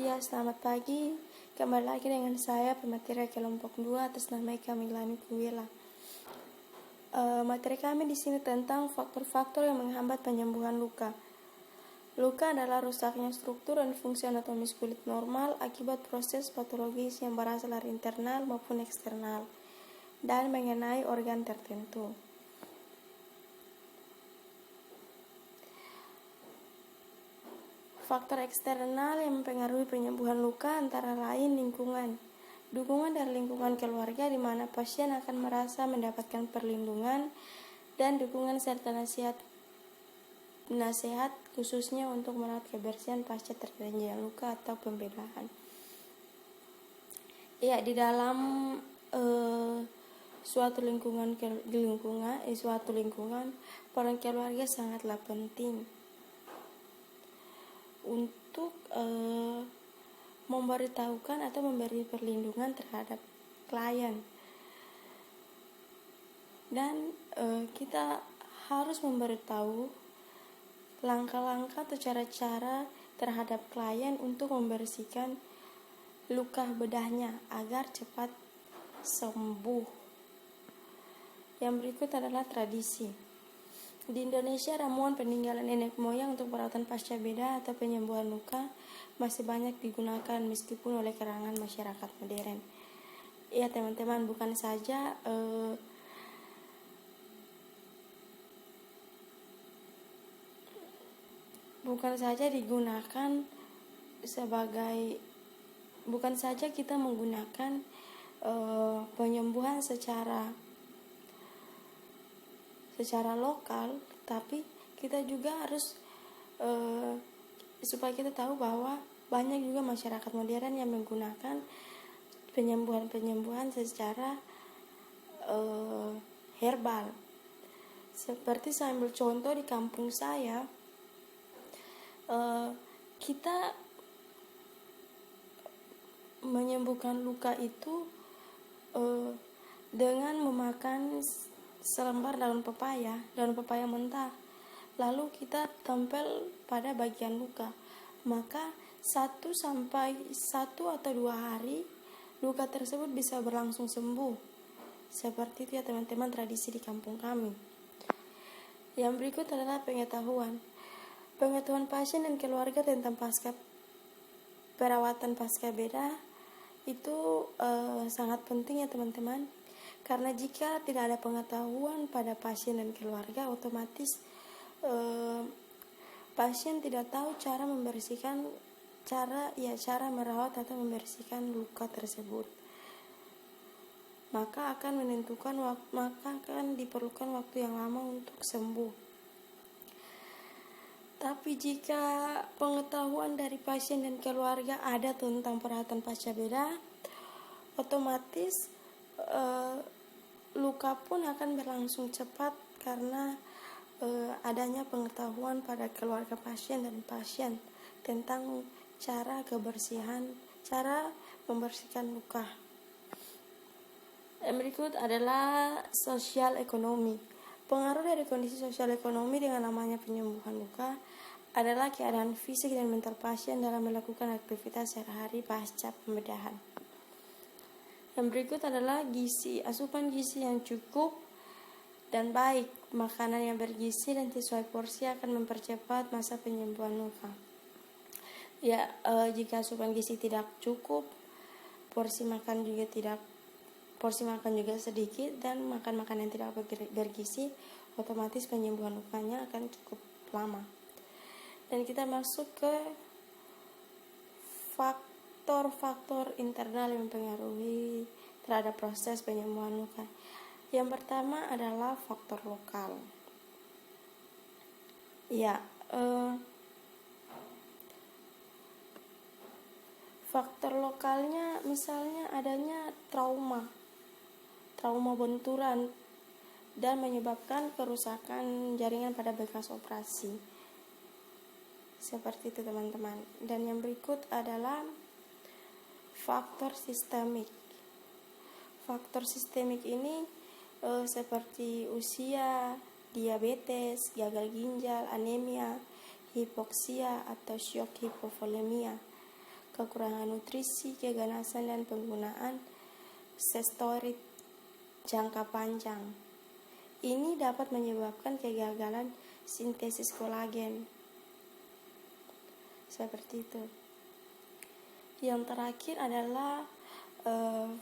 Ya, selamat pagi. Kembali lagi dengan saya, pemateri kelompok 2 atas nama Eka Milani Kuwela. Materi kami di sini tentang faktor-faktor yang menghambat penyembuhan luka. Luka adalah rusaknya struktur dan fungsi anatomis kulit normal akibat proses patologis yang berasal dari internal maupun eksternal dan mengenai organ tertentu. Faktor eksternal yang mempengaruhi penyembuhan luka antara lain lingkungan. Dukungan dari lingkungan keluarga di mana pasien akan merasa mendapatkan perlindungan dan dukungan serta nasihat khususnya untuk merawat kebersihan pasca terjadinya luka atau pembedahan. Ya, di dalam suatu lingkungan peran keluarga sangatlah penting untuk memberitahukan atau memberi perlindungan terhadap klien, dan kita harus memberitahu langkah-langkah atau cara-cara terhadap klien untuk membersihkan luka bedahnya agar cepat sembuh. Yang berikut adalah tradisi. Di Indonesia, ramuan peninggalan nenek moyang untuk perawatan pasca bedah atau penyembuhan luka masih banyak digunakan meskipun oleh kalangan masyarakat modern. Ya teman-teman, bukan saja kita menggunakan penyembuhan secara lokal, tapi kita juga harus supaya kita tahu bahwa banyak juga masyarakat modern yang menggunakan penyembuhan secara herbal. Seperti saya ambil contoh di kampung saya, kita menyembuhkan luka itu dengan memakan selembar daun pepaya mentah, lalu kita tempel pada bagian luka, maka 1 atau 2 hari luka tersebut bisa berlangsung sembuh. Seperti itu ya teman-teman, tradisi di kampung kami. Yang berikut adalah pengetahuan pasien dan keluarga tentang perawatan pasca bedah itu sangat penting ya teman-teman. Karena jika tidak ada pengetahuan pada pasien dan keluarga, otomatis pasien tidak tahu cara merawat atau membersihkan luka tersebut. Maka akan diperlukan waktu yang lama untuk sembuh. Tapi jika pengetahuan dari pasien dan keluarga ada tentang perawatan pasca bedah, otomatis luka pun akan berlangsung cepat karena adanya pengetahuan pada keluarga pasien dan pasien tentang cara membersihkan luka. Yang berikut adalah sosial ekonomi. Pengaruh dari kondisi sosial ekonomi dengan namanya penyembuhan luka adalah keadaan fisik dan mental pasien dalam melakukan aktivitas sehari-hari pasca pembedahan. Yang berikut adalah asupan gizi yang cukup dan baik. Makanan yang bergizi dan sesuai porsi akan mempercepat masa penyembuhan luka. Ya, jika asupan gizi tidak cukup, porsi makan juga sedikit, dan makan makanan yang tidak bergizi, otomatis penyembuhan lukanya akan cukup lama. Dan kita masuk ke faktor internal yang mempengaruhi terhadap proses penyembuhan luka. Yang pertama adalah faktor lokal. Ya, faktor lokalnya misalnya adanya trauma benturan dan menyebabkan kerusakan jaringan pada bekas operasi. Seperti itu teman-teman. Dan yang berikut adalah faktor sistemik. Faktor sistemik ini seperti usia, diabetes, gagal ginjal, anemia, hipoksia atau shock hipovolemia. kekurangan nutrisi, keganasan, dan penggunaan steroid jangka panjang. Ini dapat menyebabkan kegagalan sintesis kolagen. Seperti itu. Yang terakhir adalah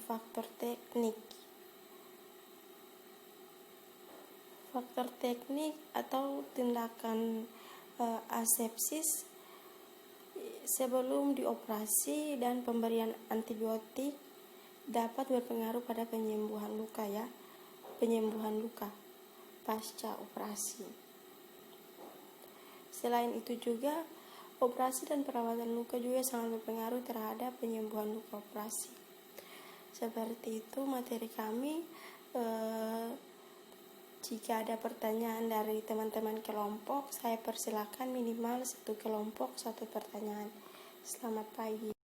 faktor teknik. Faktor teknik atau tindakan asepsis sebelum dioperasi dan pemberian antibiotik dapat berpengaruh pada penyembuhan luka pasca operasi. Selain itu juga, operasi dan perawatan luka juga sangat berpengaruh terhadap penyembuhan luka operasi. Seperti itu materi kami. Jika ada pertanyaan dari teman-teman kelompok, saya persilakan minimal 1 kelompok 1 pertanyaan. Selamat pagi.